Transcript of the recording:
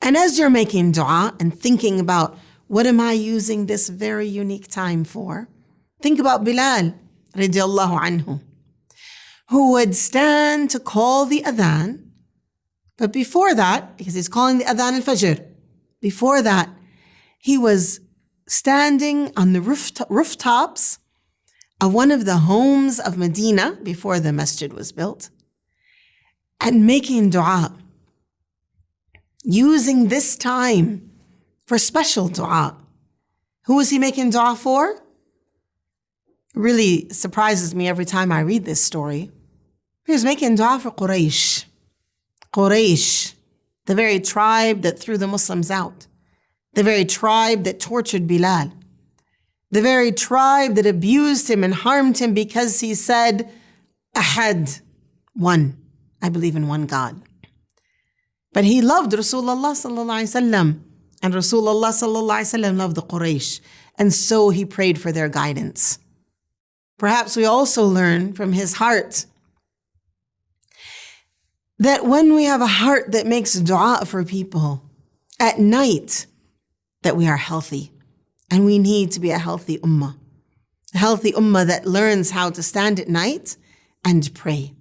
And as you're making dua and thinking about what am I using this very unique time for, think about Bilal radiallahu anhu, who would stand to call the adhan. But before that, because he's calling the adhan al-fajr, before that, he was standing on the rooftops of one of the homes of Medina before the masjid was built and making dua, using this time for special dua. Who was he making dua for? It really surprises me every time I read this story. He was making dua for Quraysh. Quraysh, the very tribe that threw the Muslims out, the very tribe that tortured Bilal, the very tribe that abused him and harmed him because he said, Ahad, one, I believe in one God. But he loved Rasulullah sallallahu alaihi wasallam, and Rasulullah sallallahu alaihi wasallam loved the Quraysh, and so he prayed for their guidance. Perhaps we also learn from his heart that when we have a heart that makes dua for people at night, that we are healthy. And we need to be a healthy ummah that learns how to stand at night and pray.